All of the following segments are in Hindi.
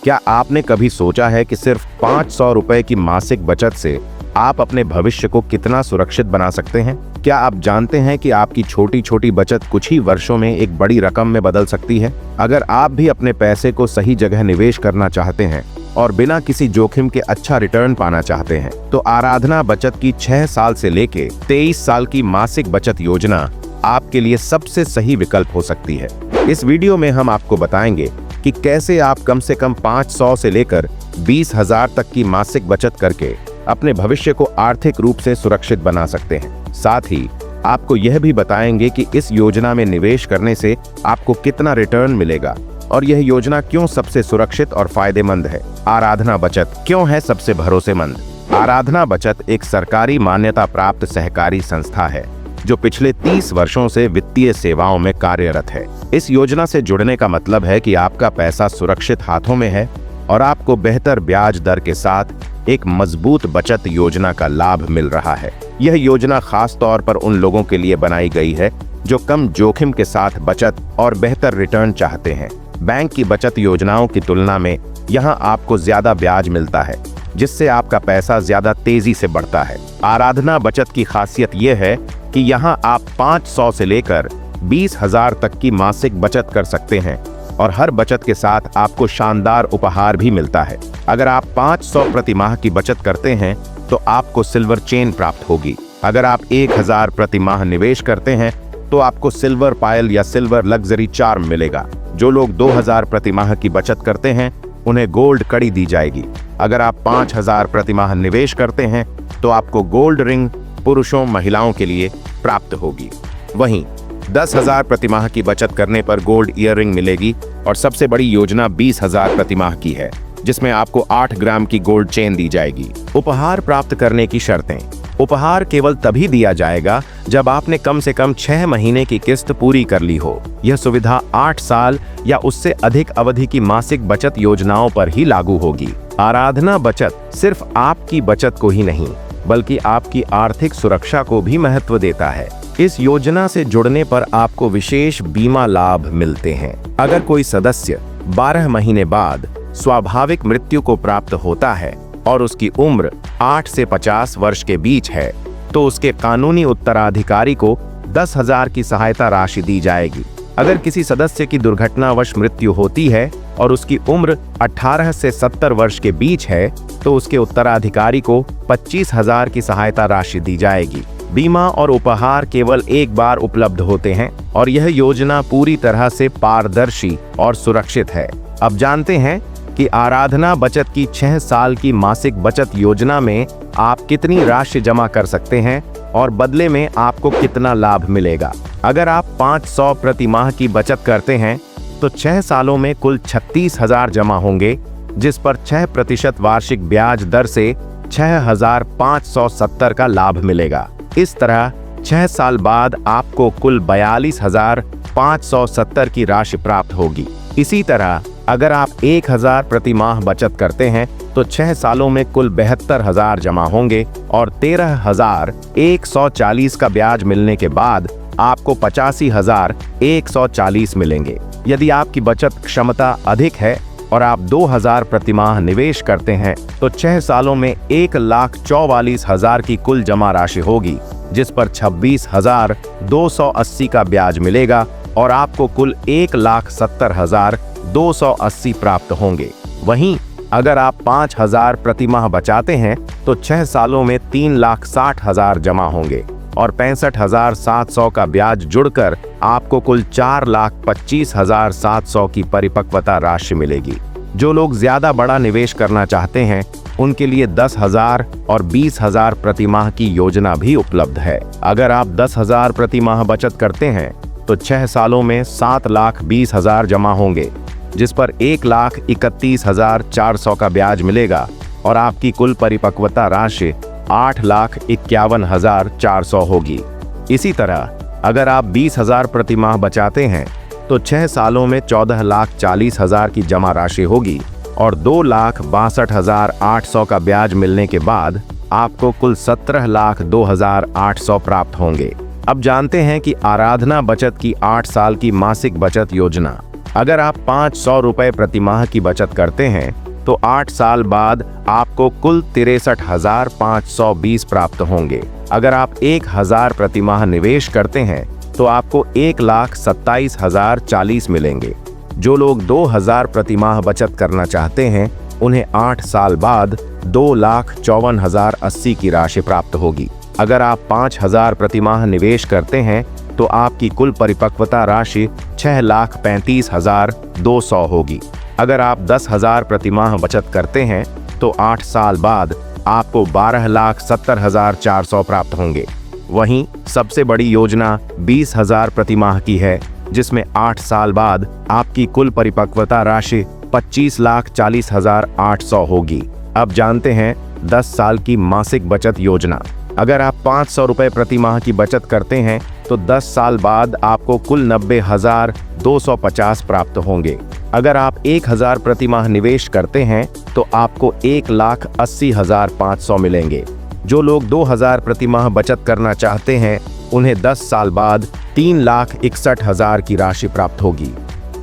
क्या आपने कभी सोचा है कि सिर्फ 500 रुपए की मासिक बचत से आप अपने भविष्य को कितना सुरक्षित बना सकते हैं? क्या आप जानते हैं कि आपकी छोटी छोटी बचत कुछ ही वर्षों में एक बड़ी रकम में बदल सकती है? अगर आप भी अपने पैसे को सही जगह निवेश करना चाहते हैं और बिना किसी जोखिम के अच्छा रिटर्न पाना चाहते हैं, तो आराधना बचत की 6 साल से लेके 23 साल की मासिक बचत योजना आपके लिए सबसे सही विकल्प हो सकती है। इस वीडियो में हम आपको बताएंगे कि कैसे आप कम से कम 500 से लेकर 20,000 तक की मासिक बचत करके अपने भविष्य को आर्थिक रूप से सुरक्षित बना सकते हैं। साथ ही आपको यह भी बताएंगे कि इस योजना में निवेश करने से आपको कितना रिटर्न मिलेगा और यह योजना क्यों सबसे सुरक्षित और फायदेमंद है। आराधना बचत क्यों है सबसे भरोसेमंद? आराधना बचत एक सरकारी मान्यता प्राप्त सहकारी संस्था है जो पिछले 30 वर्षों से वित्तीय सेवाओं में कार्यरत है। इस योजना से जुड़ने का मतलब है कि आपका पैसा सुरक्षित हाथों में है और आपको बेहतर ब्याज दर के साथ एक मजबूत बचत योजना का लाभ मिल रहा है। यह योजना खास तौर पर उन लोगों के लिए बनाई गई है जो कम जोखिम के साथ बचत और बेहतर रिटर्न चाहते हैं। बैंक की बचत योजनाओं की तुलना में यहाँ आपको ज्यादा ब्याज मिलता है, जिससे आपका पैसा ज्यादा तेजी से बढ़ता है। आराधना बचत की खासियत यह है कि यहाँ आप 500 से लेकर 20,000 तक की मासिक बचत कर सकते हैं और हर बचत के साथ आपको शानदार उपहार भी मिलता है। अगर आप 500 प्रति माह की बचत करते हैं तो आपको सिल्वर चेन प्राप्त होगी। अगर आप 1,000 प्रति माह निवेश करते हैं तो आपको सिल्वर पायल या सिल्वर लग्जरी चार्म मिलेगा। जो लोग 2,000 प्रति माह की बचत करते हैं उन्हें गोल्ड कड़ी दी जाएगी। अगर आप 5,000 प्रति माह निवेश करते हैं तो आपको गोल्ड रिंग पुरुषों महिलाओं के लिए प्राप्त होगी। वहीं 10,000 प्रति माह की बचत करने पर गोल्ड ईयररिंग मिलेगी और सबसे बड़ी योजना 20,000 प्रति माह की है, जिसमें आपको 8 ग्राम की गोल्ड चेन दी जाएगी। उपहार प्राप्त करने की शर्तें। उपहार केवल तभी दिया जाएगा जब आपने कम से कम 6 महीने की किस्त पूरी कर ली हो। यह सुविधा 8 साल या उससे अधिक अवधि की मासिक बचत योजनाओं पर ही लागू होगी। आराधना बचत सिर्फ आपकी बचत को ही नहीं बल्कि आपकी आर्थिक सुरक्षा को भी महत्व देता है। इस योजना से जुड़ने पर आपको विशेष बीमा लाभ मिलते हैं। अगर कोई सदस्य 12 महीने बाद स्वाभाविक मृत्यु को प्राप्त होता है और उसकी उम्र 8 से 50 वर्ष के बीच है, तो उसके कानूनी उत्तराधिकारी को 10,000 की सहायता राशि दी जाएगी। अगर किसी सदस्य की दुर्घटनावश मृत्यु होती है और उसकी उम्र 18 से 70 वर्ष के बीच है, तो उसके उत्तराधिकारी को 25,000 की सहायता राशि दी जाएगी। बीमा और उपहार केवल एक बार उपलब्ध होते हैं और यह योजना पूरी तरह से पारदर्शी और सुरक्षित है। अब जानते हैं कि आराधना बचत की 6 साल की मासिक बचत योजना में आप कितनी राशि जमा कर सकते हैं और बदले में आपको कितना लाभ मिलेगा। अगर आप 500 प्रति माह की बचत करते हैं तो 6 सालों में कुल 36,000 जमा होंगे, जिस पर 6% वार्षिक ब्याज दर से 6,570 का लाभ मिलेगा। इस तरह 6 साल बाद आपको कुल 42,570 की राशि प्राप्त होगी। इसी तरह अगर आप 1,000 प्रति माह बचत करते हैं तो 6 सालों में कुल 72,000 जमा होंगे और 13,140 का ब्याज मिलने के बाद आपको 85,140 मिलेंगे। यदि आपकी बचत क्षमता अधिक है और आप 2,000 प्रति माह निवेश करते हैं तो 6 सालों में 1,44,000 की कुल जमा राशि होगी, जिस पर 26,280 का ब्याज मिलेगा और आपको कुल 1,70,280 प्राप्त होंगे। वहीं अगर आप 5,000 प्रति माह बचाते हैं तो 6 सालों में 3,60,000 जमा होंगे और 65,700 का ब्याज जुड़कर आपको कुल 4,25,700 की परिपक्वता राशि मिलेगी। जो लोग ज्यादा बड़ा निवेश करना चाहते हैं उनके लिए 10,000 और 20,000 प्रति माह की योजना भी उपलब्ध है। अगर आप 10,000 प्रति माह बचत करते हैं तो 6 सालों में 7,20,000 जमा होंगे, जिस पर 1,31,400 का ब्याज मिलेगा और आपकी कुल परिपक्वता राशि 8,51,400 होगी। इसी तरह अगर आप 20,000 प्रति माह बचाते हैं तो 6 सालों में 14,40,000 की जमा राशि होगी और 2,62,800 का ब्याज मिलने के बाद आपको कुल 17,02,800 प्राप्त होंगे। अब जानते हैं कि आराधना बचत की 8 साल की मासिक बचत योजना अगर आप 500 रुपए प्रति माह की बचत करते हैं तो 8 साल बाद आपको कुल 63,520 प्राप्त होंगे। अगर आप 1,000 प्रति माह निवेश करते हैं तो आपको 1,27,040 मिलेंगे। जो लोग 2,000 प्रति माह बचत करना चाहते हैं उन्हें 8 साल बाद 2,54,080 की राशि प्राप्त होगी। अगर आप 5,000 प्रति माह निवेश करते हैं तो आपकी कुल परिपक्वता राशि 6,35,200 होगी। अगर आप 10,000 प्रति माह बचत करते हैं तो 8 साल बाद आपको 12,70,400 प्राप्त होंगे। वहीं सबसे बड़ी योजना 20,000 प्रति माह की है, जिसमें 8 साल बाद आपकी कुल परिपक्वता राशि 25,40,800 होगी। अब जानते हैं 10 साल की मासिक बचत योजना। अगर आप 500 रुपए प्रति माह की बचत करते हैं तो 10 साल बाद आपको कुल 90,250 प्राप्त होंगे। अगर आप 1,000 प्रति माह निवेश करते हैं तो आपको 1,80,500 मिलेंगे। जो लोग 2,000 प्रति माह बचत करना चाहते हैं उन्हें 10 साल बाद 3,61,000 की राशि प्राप्त होगी।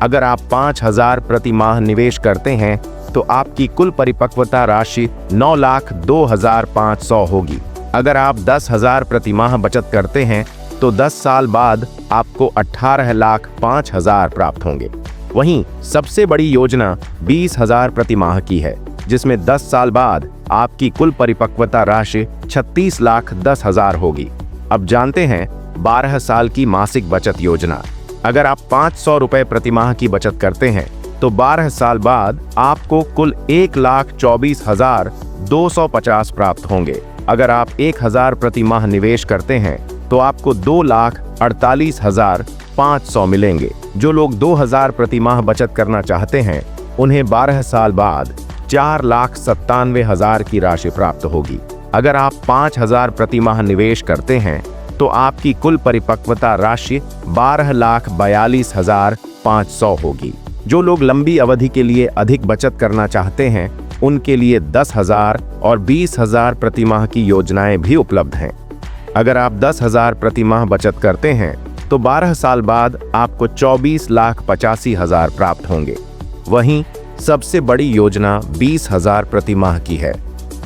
अगर आप 5,000 प्रति माह निवेश करते हैं तो आपकी कुल परिपक्वता राशि 9,02,500 होगी। अगर आप 10,000 प्रति माह बचत करते हैं तो 10 साल बाद आपको 18,05,000 प्राप्त होंगे। वहीं सबसे बड़ी योजना 20,000 प्रति माह की है, जिसमें 10 साल बाद आपकी कुल परिपक्वता राशि 36,10,000 होगी। अब जानते हैं 12 साल की मासिक बचत योजना। अगर आप 500 रुपए प्रति माह की बचत करते हैं तो 12 साल बाद आपको कुल 1,24,250 प्राप्त होंगे। अगर आप 1,000 प्रति माह निवेश करते हैं तो आपको 2,48,500 मिलेंगे। जो लोग 2,000 प्रति माह बचत करना चाहते हैं उन्हें 12 साल बाद 4,97,000 की राशि प्राप्त होगी। अगर आप 5,000 प्रति माह निवेश करते हैं तो आपकी कुल परिपक्वता राशि 12,42,500 होगी। जो लोग लंबी अवधि के लिए अधिक बचत करना चाहते हैं उनके लिए 10,000 और 20,000 प्रति माह की योजनाएं भी उपलब्ध हैं। अगर आप 10,000 प्रति माह बचत करते हैं तो 12 साल बाद आपको 24,85,000 प्राप्त होंगे। वहीं सबसे बड़ी योजना 20,000 प्रति माह की है,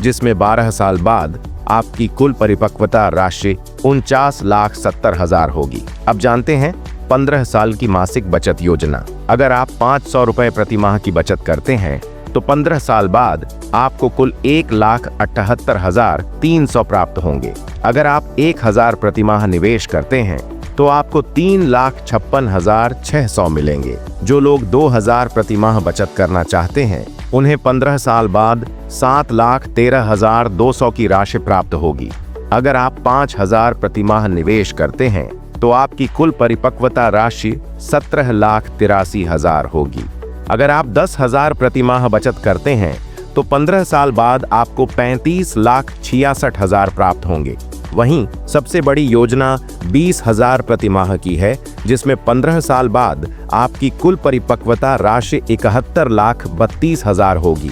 जिसमें 12 साल बाद आपकी कुल परिपक्वता राशि 49,70,000 होगी। अब जानते हैं 15 साल की मासिक बचत योजना। अगर आप 500 रुपए प्रति माह की बचत करते हैं तो 15 साल बाद आपको कुल 1,78,300 प्राप्त होंगे। अगर आप 1,000 प्रति माह निवेश करते हैं तो आपको 3,56,600 मिलेंगे। जो लोग 2,000 प्रति माह बचत करना चाहते हैं उन्हें 15 साल बाद 7,13,200 की राशि प्राप्त होगी। अगर आप 5,000 प्रति माह निवेश करते हैं तो आपकी कुल परिपक्वता राशि 17,83,000 होगी। अगर आप 10,000 प्रति माह बचत करते हैं तो 15 साल बाद आपको 35,66,000 प्राप्त होंगे। वहीं सबसे बड़ी योजना 20,000 प्रति माह की है, जिसमें 15 साल बाद आपकी कुल परिपक्वता राशि 71,32,000 होगी।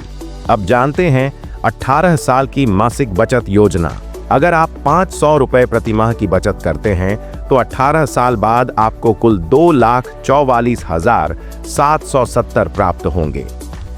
अब जानते हैं 18 साल की मासिक बचत योजना। अगर आप 500 रुपए प्रति माह की बचत करते हैं तो 18 साल बाद आपको कुल 2,44,770 प्राप्त होंगे।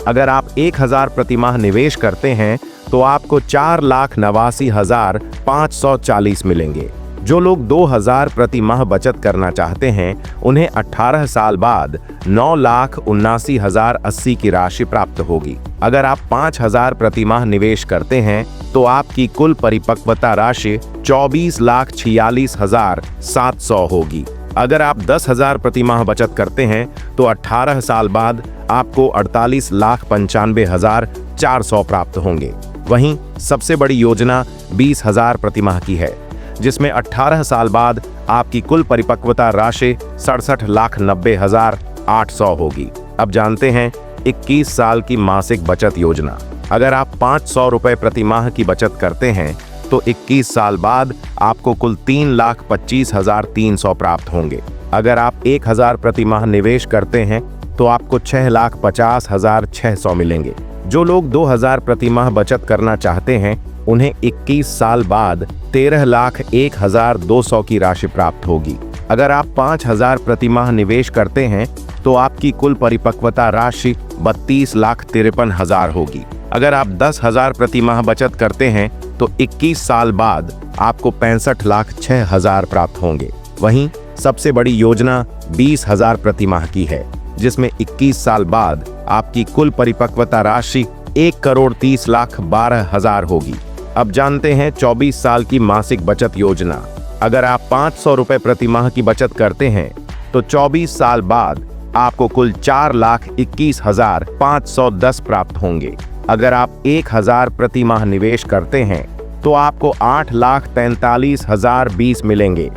अगर आप 1,000 प्रति माह निवेश करते हैं तो आपको 4,89,540 मिलेंगे। जो लोग 2,000 प्रति माह बचत करना चाहते हैं उन्हें 18 साल बाद 9,79,080 की राशि प्राप्त होगी। अगर आप 5,000 प्रति माह निवेश करते हैं तो आपकी कुल परिपक्वता राशि 24,46,700 होगी। अगर आप 10,000 प्रति माह बचत करते हैं तो 18 साल बाद आपको 48,95,400 प्राप्त होंगे। वहीं सबसे बड़ी योजना 20,000 प्रति माह की है, जिसमें 18 साल बाद आपकी कुल परिपक्वता राशि 67,90,800 होगी। अब जानते हैं 21 साल की मासिक बचत योजना। अगर आप 500 रुपए प्रति माह की बचत करते हैं तो 21 साल बाद आपको कुल 3,25,300 प्राप्त होंगे। अगर आप 1,000 प्रति माह निवेश करते हैं तो आपको 6,50,600 मिलेंगे। जो लोग 2,000 प्रति माह बचत करना चाहते हैं उन्हें 21 साल बाद 13,01,200 की राशि प्राप्त होगी। अगर आप 5,000 प्रति माह निवेश करते हैं तो आपकी कुल परिपक्वता राशि 32,53,000 होगी। अगर आप 10,000 प्रति माह बचत करते हैं तो 21 साल बाद आपको 65,06,000 प्राप्त होंगे। वहीं सबसे बड़ी योजना 20,000 प्रति माह की है, जिसमें 21 साल बाद आपकी कुल परिपक्वता राशि 1,30,12,000 होगी। अब जानते हैं 24 साल की मासिक बचत योजना। अगर आप 500 रुपए प्रति माह की बचत करते हैं तो 24 साल बाद आपको कुल 4,21,510 प्राप्त होंगे। अगर आप 1,000 प्रति माह निवेश करते हैं तो आपको 8,43,020 मिलेंगे।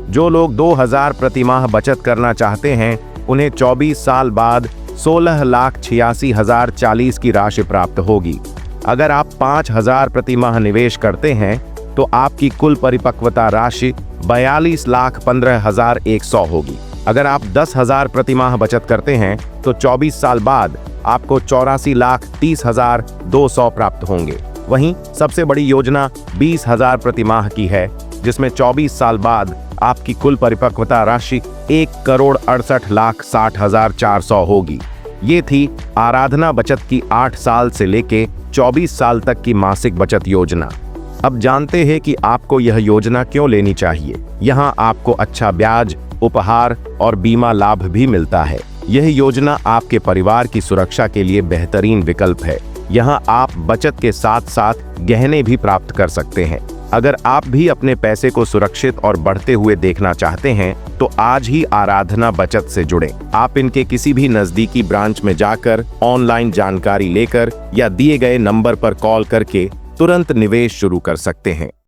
जो लोग 2,000 प्रति माह बचत करना चाहते हैं उन्हें 24 साल बाद 16,86,040 की राशि प्राप्त होगी। अगर आप 5,000 प्रति माह निवेश करते हैं तो आपकी कुल परिपक्वता राशि 42,15,100 होगी। अगर आप 10,000 प्रति माह बचत करते हैं तो 24 साल बाद आपको 84,30,200 प्राप्त होंगे। वहीं सबसे बड़ी योजना 20,000 प्रति माह की है, जिसमें 24 साल बाद आपकी कुल परिपक्वता राशि 1,68,60,400 होगी। ये थी आराधना बचत की 8 साल से लेके 24 साल तक की मासिक बचत योजना। अब जानते हैं कि आपको यह योजना क्यों लेनी चाहिए। यहाँ आपको अच्छा ब्याज, उपहार और बीमा लाभ भी मिलता है। यह योजना आपके परिवार की सुरक्षा के लिए बेहतरीन विकल्प है। यहाँ आप बचत के साथ साथ गहने भी प्राप्त कर सकते हैं। अगर आप भी अपने पैसे को सुरक्षित और बढ़ते हुए देखना चाहते हैं तो आज ही आराधना बचत से जुड़ें। आप इनके किसी भी नजदीकी ब्रांच में जाकर ऑनलाइन जानकारी लेकर या दिए गए नंबर पर कॉल करके तुरंत निवेश शुरू कर सकते हैं।